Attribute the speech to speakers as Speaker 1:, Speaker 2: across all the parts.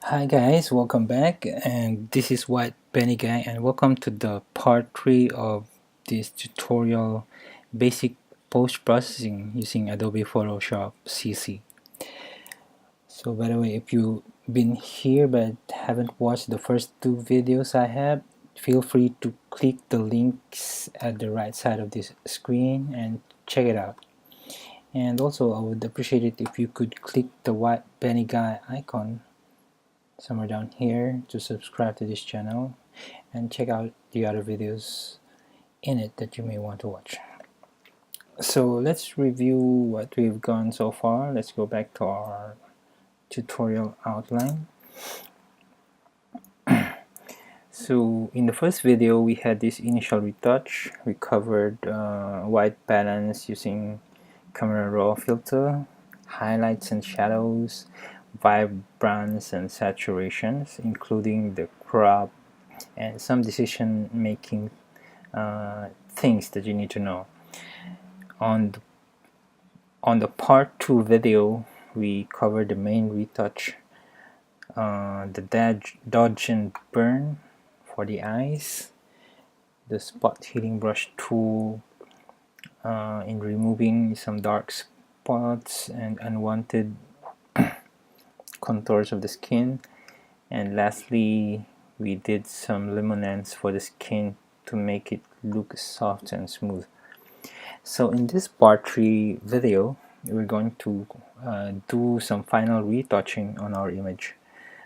Speaker 1: Hi guys, welcome back, and this is WhiteBeanieGuy, and welcome to the part 3 of this tutorial, basic post-processing using Adobe Photoshop CC. So by the way, if you've been here but haven't watched the first two videos I have, feel free to click the links at the right side of this screen and check it out. And also I would appreciate it if you could click the WhiteBeanieGuy icon somewhere down here to subscribe to this channel and check out the other videos in it that you may want to watch. So let's review what we've gone so far. Let's go back to our tutorial outline. So in the first video we had this initial retouch. We covered white balance using camera raw filter, highlights and shadows, vibrance and saturations, including the crop and some decision making things that you need to know. On the part 2 video we covered the main retouch, the dodge and burn for the eyes, the spot healing brush tool in removing some dark spots and unwanted contours of the skin, and lastly we did some luminance for the skin to make it look soft and smooth. So in this part 3 video we're going to do some final retouching on our image.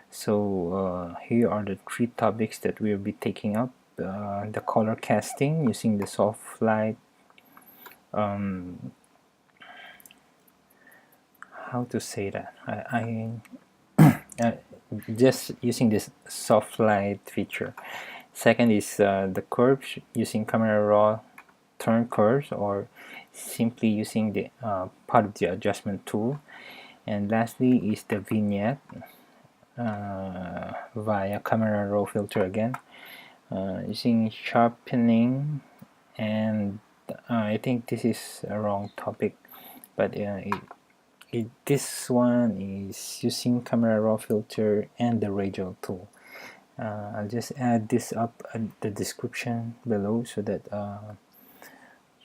Speaker 1: So here are the three topics that we'll be taking up. The color casting using the soft light, how to say that, just using this soft light feature. Second is the curves using camera raw turn curves, or simply using the part of the adjustment tool. And lastly is the vignette via camera raw filter again, using sharpening, and I think this is a wrong topic, but this one is using camera raw filter and the Radial Tool. I'll just add this up in the description below so that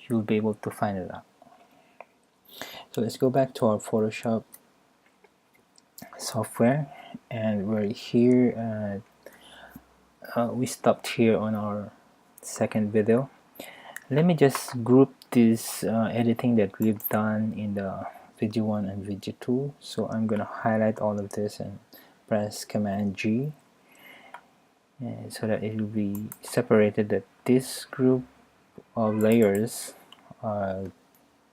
Speaker 1: you'll be able to find it out. So let's go back to our Photoshop software, and we're here. We stopped here on our second video. Let me just group this editing that we've done in the video 1 and video 2. So I'm gonna highlight all of this and press Command G, and so that it will be separated, that this group of layers are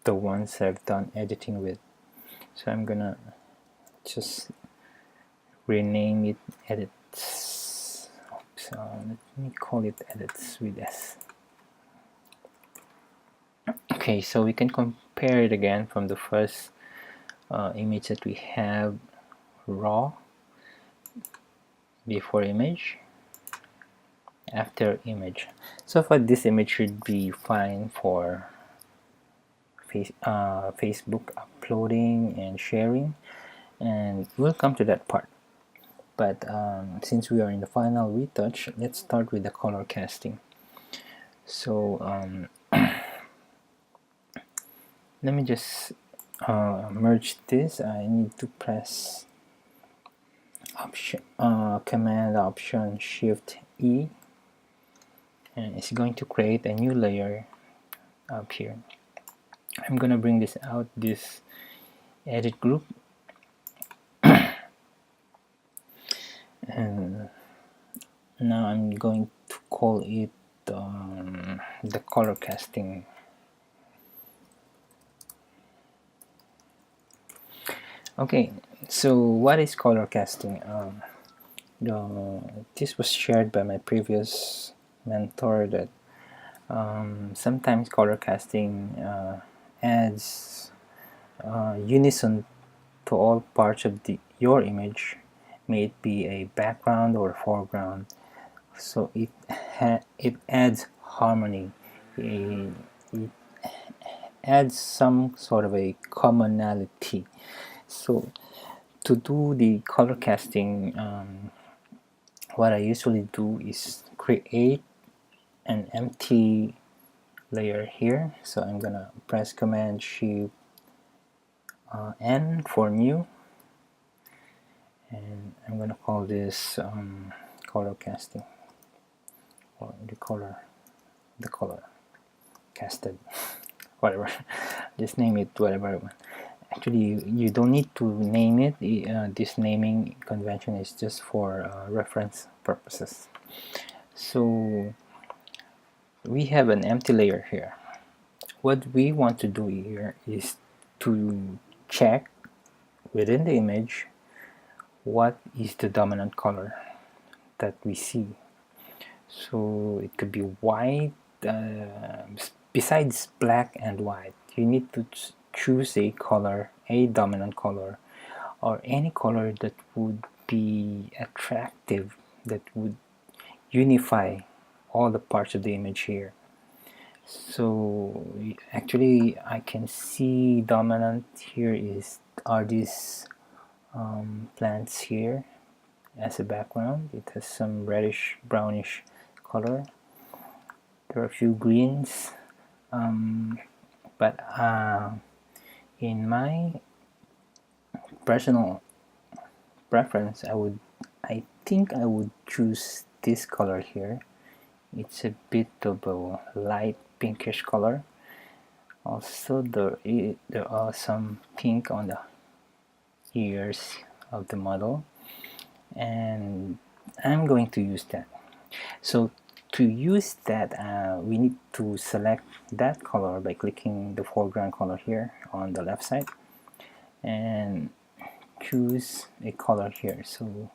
Speaker 1: the ones I've done editing with. So I'm gonna just rename it edits. Oops, let me call it edits with S. Okay, so we can compare it again from the first image that we have, raw, before image, after image. So far this image should be fine for Facebook uploading and sharing, and we'll come to that part. But since we are in the final retouch, let's start with the color casting. So let me just merge this. I need to press Command Option Shift E, and it's going to create a new layer up here. I'm gonna bring this out, this edit group, and now I'm going to call it the color casting. Okay, so what is color casting? This was shared by my previous mentor, that sometimes color casting adds unison to all parts of your image, may it be a background or foreground. So it adds harmony. It adds some sort of a commonality. So to do the color casting, what I usually do is create an empty layer here. So I'm gonna press Command Shift N for new, and I'm gonna call this color casting, or the color casted, whatever. Just name it whatever I want. Actually, you don't need to name it. This naming convention is just for reference purposes. So we have an empty layer here. What we want to do here is to check within the image what is the dominant color that we see. So it could be white. Besides black and white, you need to choose a color, a dominant color, or any color that would be attractive, that would unify all the parts of the image here. So actually I can see dominant here are these plants here as a background. It has some reddish brownish color. There are a few greens, but in my personal preference, I think I would choose this color here. It's a bit of a light pinkish color. Also there are some pink on the ears of the model, and I'm going to use that. So to use that, we need to select that color by clicking the foreground color here on the left side and choose a color here. So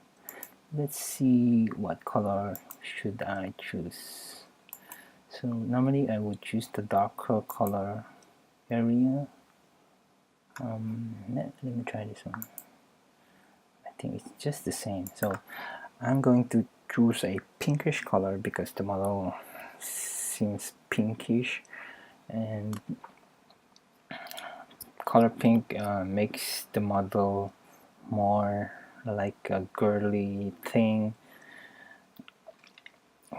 Speaker 1: let's see, what color should I choose? So normally I would choose the darker color area. Let me try this one. I think it's just the same. So I'm going to choose a pinkish color because the model seems pinkish, and color pink makes the model more like a girly thing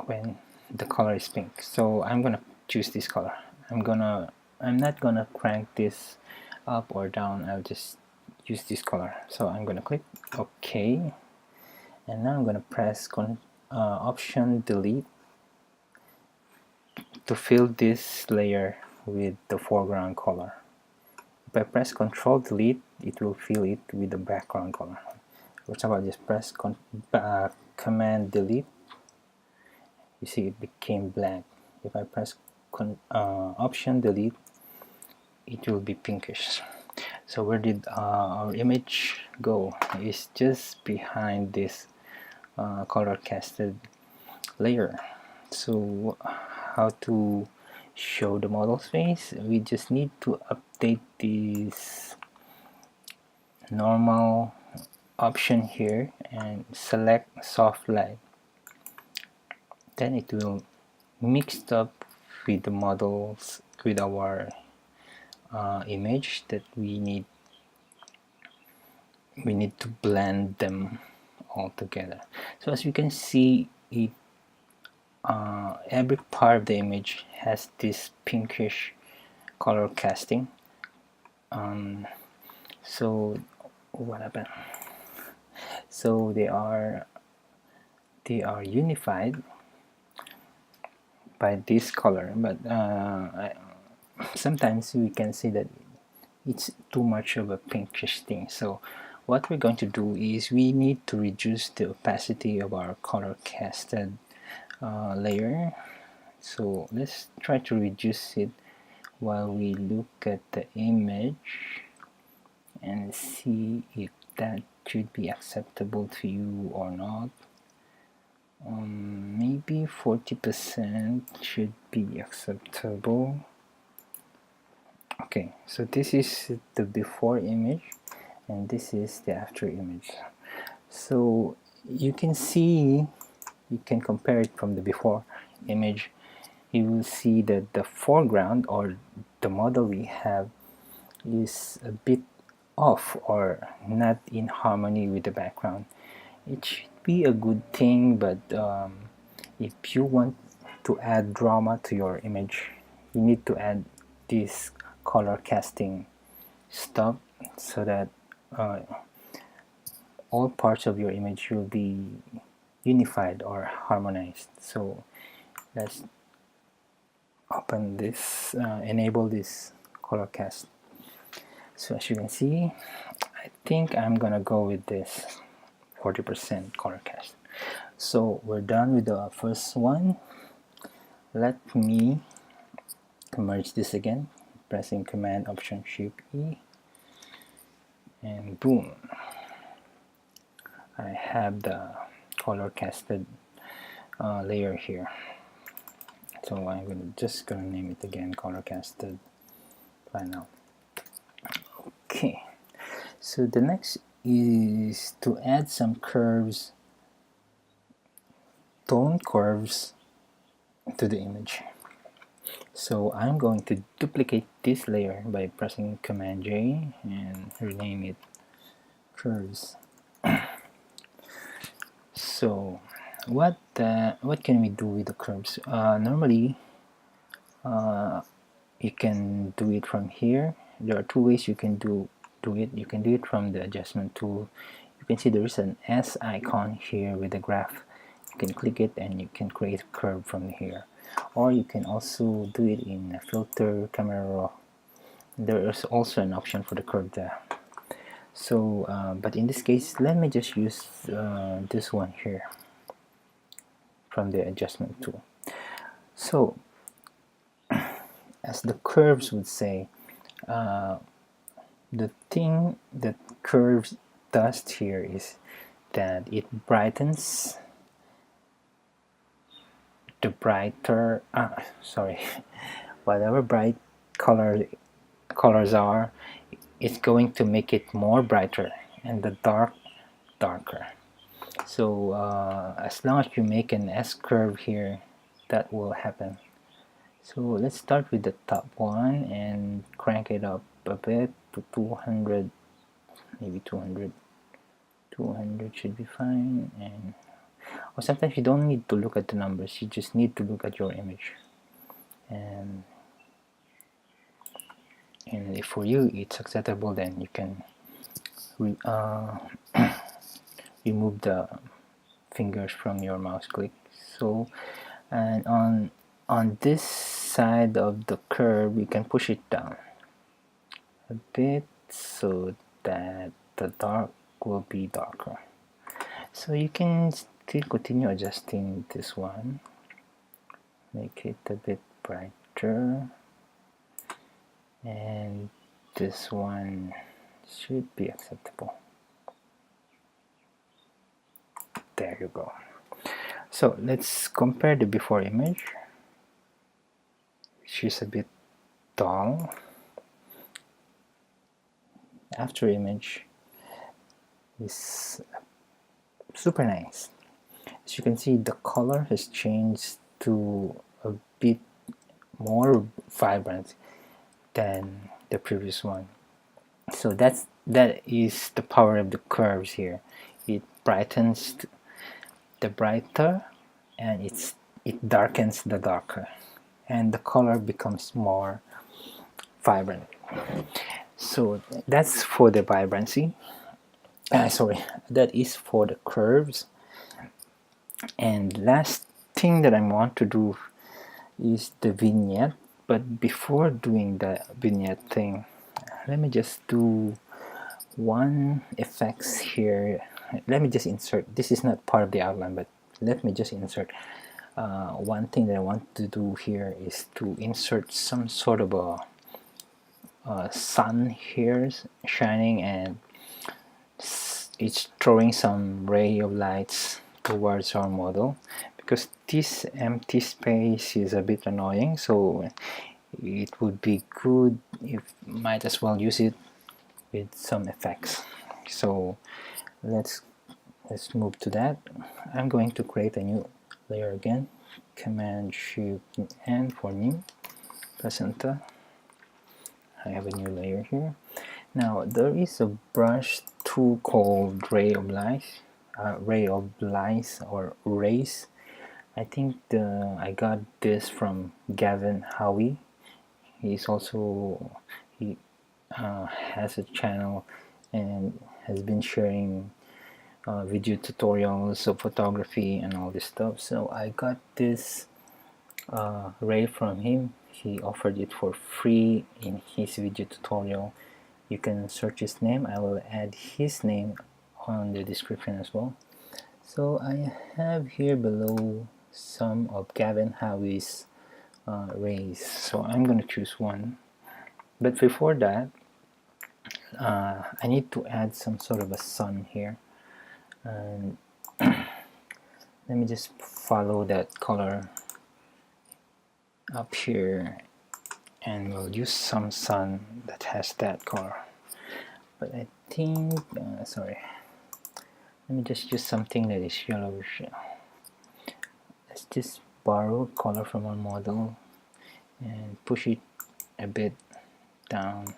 Speaker 1: when the color is pink. So I'm gonna choose this color. I'm not gonna crank this up or down. I'll just use this color. So I'm gonna click OK, and now I'm gonna press Option Delete to fill this layer with the foreground color. If I press Control Delete, it will fill it with the background color. For example, I just press Command Delete. You see it became blank. If I press Option Delete, it will be pinkish. So where did our image go? It's just behind this color casted layer. So how to show the model's face? We just need to update this normal option here and select soft light. Then it will mix up with the models, with our image that we need to blend them all together. So as you can see, it every part of the image has this pinkish color casting. So what happened? So they are unified by this color, but sometimes we can see that it's too much of a pinkish thing. So what we're going to do is we need to reduce the opacity of our color casted layer. So let's try to reduce it while we look at the image and see if that should be acceptable to you or not. Maybe 40% should be acceptable. Okay, so this is the before image and this is the after image. So you can see, you can compare it from the before image. You will see that the foreground, or the model we have, is a bit off or not in harmony with the background. It should be a good thing, but if you want to add drama to your image, you need to add this color casting stuff so that all parts of your image will be unified or harmonized. So let's open this, enable this color cast. So as you can see, I think I'm gonna go with this 40% color cast. So we're done with the first one. Let me merge this again, pressing Command Option Shift E, and boom, I have the color casted layer here. So I'm just gonna name it again, color casted final. Okay, so the next is to add some curves, tone curves to the image. So I'm going to duplicate this layer by pressing Command J and rename it curves. So what can we do with the curves? Normally you can do it from here. There are two ways you can do it. You can do it from the adjustment tool. You can see there is an S icon here with the graph. You can click it and you can create a curve from here, or you can also do it in filter, camera raw. There is also an option for the curve there. So but in this case, let me just use this one here from the adjustment tool. So as the curves would say, the thing that curves does here is that it brightens the brighter whatever bright colors are, it's going to make it more brighter, and the darker. So as long as you make an S curve here, that will happen. So let's start with the top one and crank it up a bit to 200, maybe 200 should be fine. And or sometimes you don't need to look at the numbers, you just need to look at your image, and if for you it's acceptable, then you can remove the fingers from your mouse click. So and on this side of the curve you can push it down a bit so that the dark will be darker. So you can still continue adjusting this one, make it a bit brighter, and this one should be acceptable. There you go. So let's compare the before image, which is a bit dull. After image is super nice. As you can see, the color has changed to a bit more vibrant than the previous one. So that is the power of the curves here. It brightens the brighter and it darkens the darker, and the color becomes more vibrant. So that's for the vibrancy. That is for the curves. And last thing that I want to do is the vignette. But before doing the vignette thing, let me just do one effects here. Let me just insert, this is not part of the outline, but let me just insert one thing that I want to do here is to insert some sort of a sun here shining, and it's throwing some ray of lights towards our model, because this empty space is a bit annoying. So it would be good if might as well use it with some effects. So let's move to that. I'm going to create a new layer again, Command Shift N for new, press enter. I have a new layer here. Now there is a brush tool called Ray of Light or Rays. I think I got this from Gavin Howie. He's also he has a channel and has been sharing video tutorials of photography and all this stuff. So I got this ray from him. He offered it for free in his video tutorial. You can search his name. I will add his name on the description as well. So I have here below some of Gavin Howie's rays. So I'm going to choose one. But before that, I need to add some sort of a sun here. And let me just follow that color up here, and we'll use some sun that has that color. But I think, sorry, let me just use something that is yellowish. Let's just borrow color from our model and push it a bit down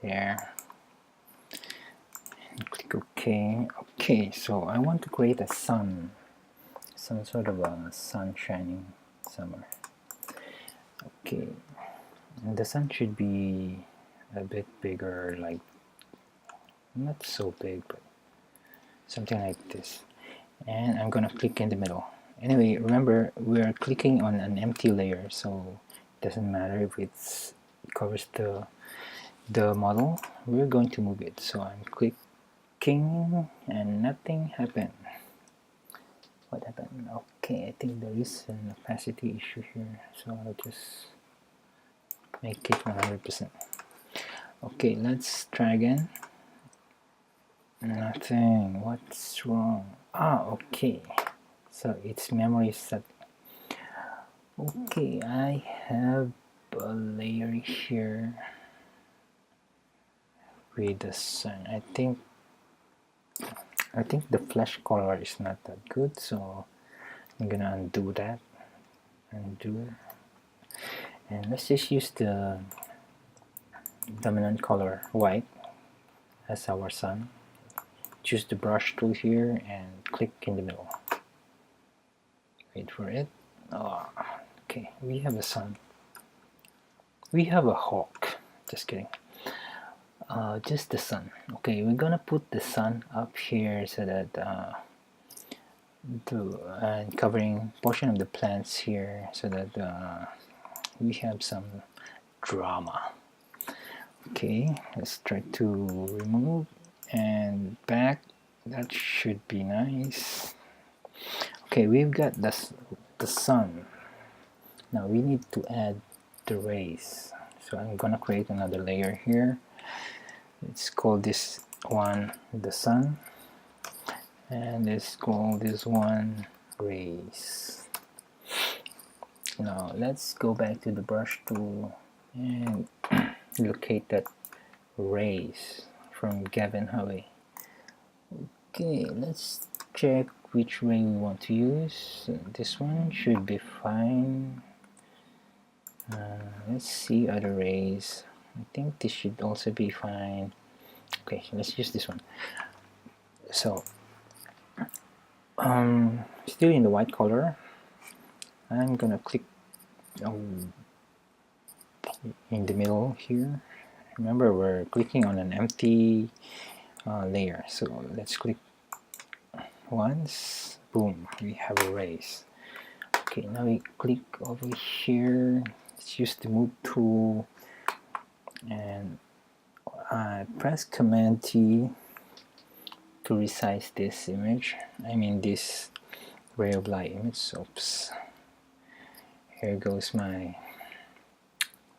Speaker 1: there and click OK. Okay, so I want to create a sun, some sort of a sun shining somewhere. Okay, and the sun should be a bit bigger, like not so big, but something like this. And I'm gonna click in the middle. Anyway, remember we're clicking on an empty layer, so it doesn't matter if it covers the model. We're going to move it, so I'm clicking and nothing happened. What happened? Okay, I think there is an opacity issue here, so I'll just make it 100%. Okay, let's try again. Nothing. What's wrong? Okay, so it's memory set. Okay, I have a layer here with the sun. I think the flesh color is not that good, so I'm gonna undo that. Undo, and let's just use the dominant color white as our sun. Choose the brush tool here and click in the middle. Wait for it. Okay, we have a sun. We have a hawk. Just kidding. Just the sun. Okay, we're gonna put the sun up here so that covering portion of the plants here so that we have some drama. Okay, let's try to remove and back. That should be nice. Okay, we've got the sun. Now we need to add the rays. So I'm gonna create another layer here. Let's call this one the sun, and let's call this one rays. Now let's go back to the brush tool and locate that rays from Gavin Howie. Okay, let's check which ray we want to use. This one should be fine. Let's see other rays. I think this should also be fine. Okay, let's use this one. So still in the white color, I'm gonna click in the middle here. Remember, we're clicking on an empty layer, so let's click once. Boom, we have a rays. Okay, now we click over here. Let's use the move tool and press Command T to resize this image. I mean this ray of light image. Oops. Here goes my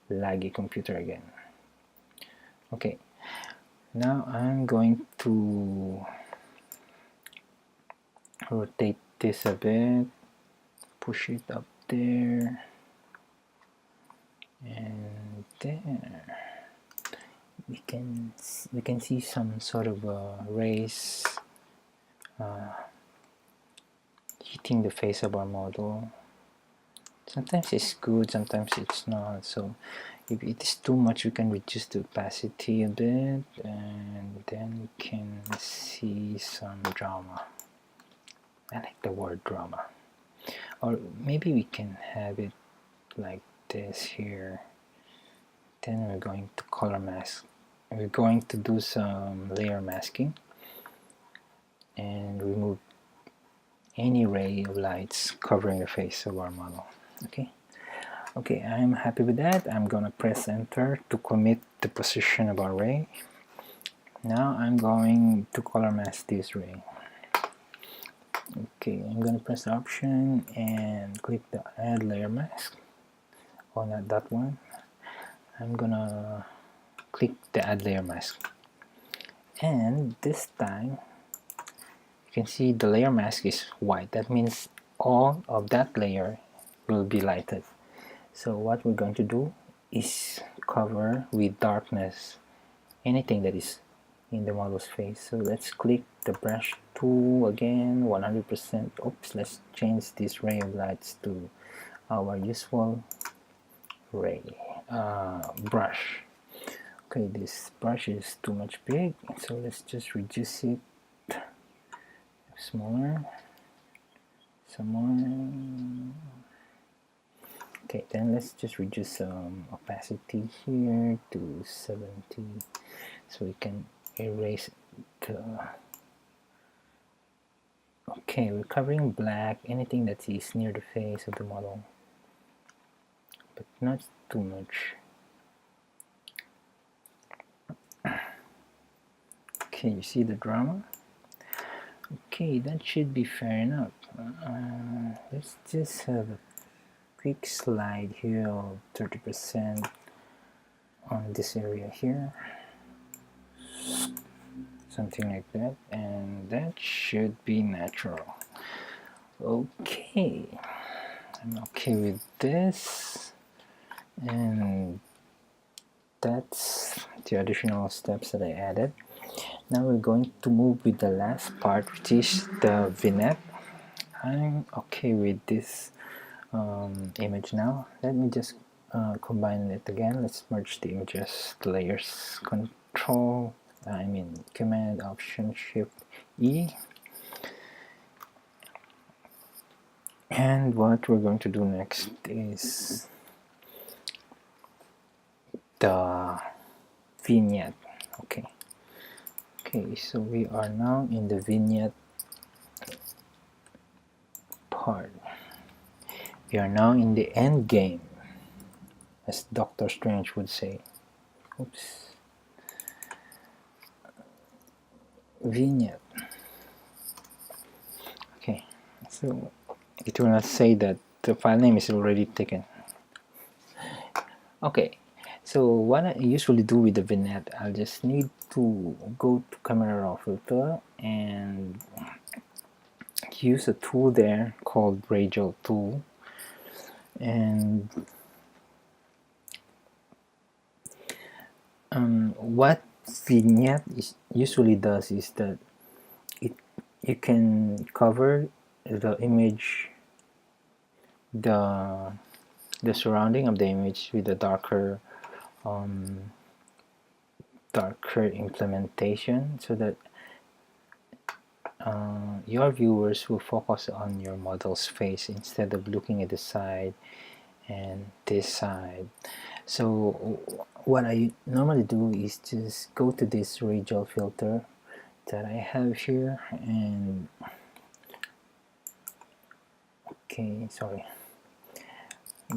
Speaker 1: laggy computer again. Okay, now I'm going to rotate this a bit, push it up there and there. We can see some sort of rays hitting the face of our model. Sometimes it's good, sometimes it's not. So If it is too much, we can reduce the opacity a bit, and then we can see some drama. I like the word drama. Or maybe we can have it like this here. Then we're going to color mask. We're going to do some layer masking and remove any ray of lights covering the face of our model. Okay, I'm happy with that. I'm gonna press enter to commit the position of our ray. Now I'm going to color mask this ray. Okay, I'm gonna press the option and click the add layer mask. Oh, not that one. I'm gonna click the add layer mask, and this time you can see the layer mask is white. That means all of that layer will be lighted. So what we're going to do is cover with darkness anything that is in the model's face. So let's click the brush tool again, 100%. Oops, let's change this ray of lights to our useful ray brush. Okay, this brush is too much big, so let's just reduce it smaller, some more. Okay, then let's just reduce some opacity here to 70 so we can erase the... Okay, we're covering black, anything that is near the face of the model, but not too much. Okay, you see the drama? Okay, that should be fair enough. Let's just have a quick slide here of 30% on this area here, something like that, and that should be natural. Okay, I'm okay with this, and that's the additional steps that I added. Now we're going to move with the last part, which is the vignette. I'm okay with this image now. Let me just combine it again. Let's merge the images, the layers, Command Option Shift E. And what we're going to do next is the vignette. Okay, so we are now in the vignette part. We are now in the end game, as Doctor Strange would say. Oops. Vignette. Okay, so it will not say that the file name is already taken. Okay, so what I usually do with the vignette, I'll just need to go to Camera Raw Filter and use a tool there called Radial Tool, and what vignette usually does is that you can cover the image, the surrounding of the image with a darker implementation, so that your viewers will focus on your model's face instead of looking at the side and this side. So what I normally do is just go to this Radial Filter that I have here, and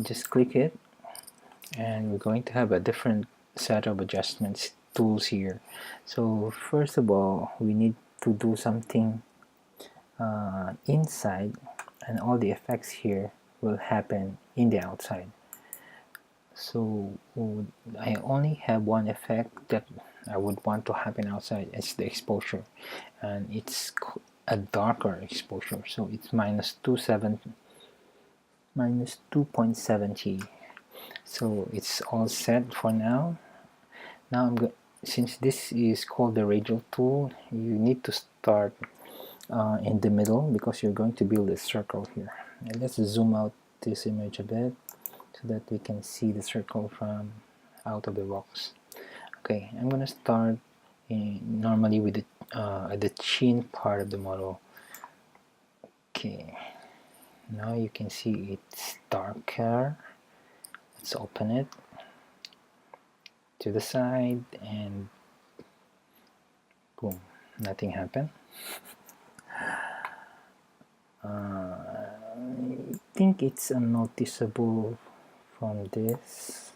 Speaker 1: just click it, and we're going to have a different set of adjustments tools here. So first of all, we need to do something inside, and all the effects here will happen in the outside. So I only have one effect that I would want to happen outside. It's the exposure, and it's a darker exposure, so it's minus 2.70. So it's all set for now. Now since this is called the Radial Tool, you need to start in the middle, because you're going to build a circle here. And let's zoom out this image a bit so that we can see the circle from out of the box. Okay, I'm gonna start normally with the chin part of the model. Okay, now you can see it's darker. Let's open it to the side and boom, nothing happened. I think it's unnoticeable from this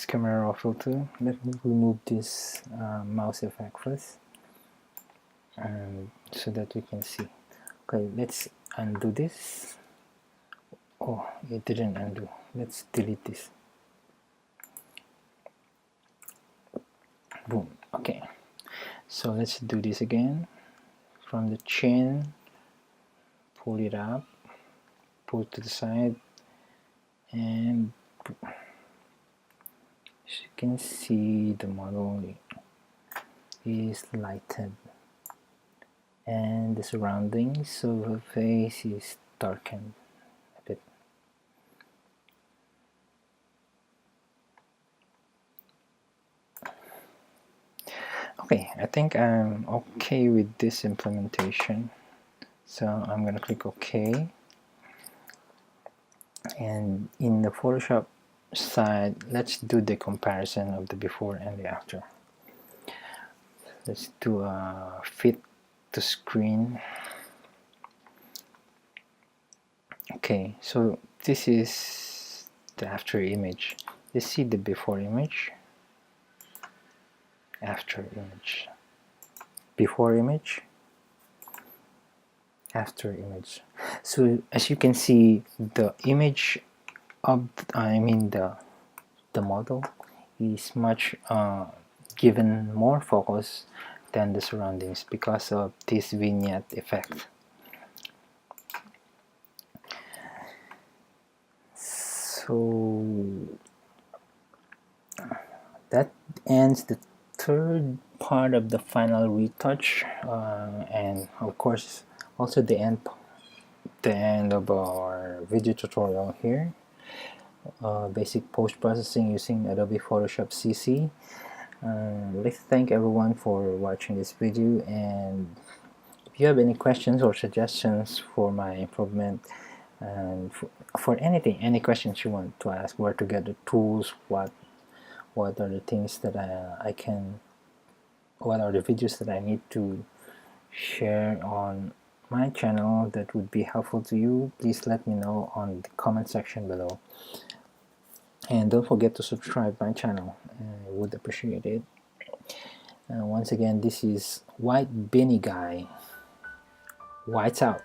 Speaker 1: camera raw filter. Let me remove this mouse effect first, so that we can see. Okay, let's undo this. Oh, it didn't undo. Let's delete this. Boom. Okay, so let's do this again. From the chin, pull it up, pull to the side, and as you can see, the model is lightened and the surroundings of her face is darkened a bit. Okay, I think I'm okay with this implementation, so I'm gonna click OK. And in the Photoshop side, let's do the comparison of the before and the after. Let's do a fit to screen. Okay, so this is the after image. Let's see the before image, after image, before image, after image. So as you can see, the image of the model is much given more focus than the surroundings because of this vignette effect. So that ends the third part of the final retouch, and of course also the end of our video tutorial here. Basic post-processing using Adobe Photoshop CC. Let's thank everyone for watching this video, and if you have any questions or suggestions for my improvement, and for anything, any questions you want to ask, where to get the tools, what are the things that what are the videos that I need to share on my channel that would be helpful to you, please let me know on the comment section below. And don't forget to subscribe my channel, I would appreciate it. Once again, this is WhiteBeanieGuy. White's out.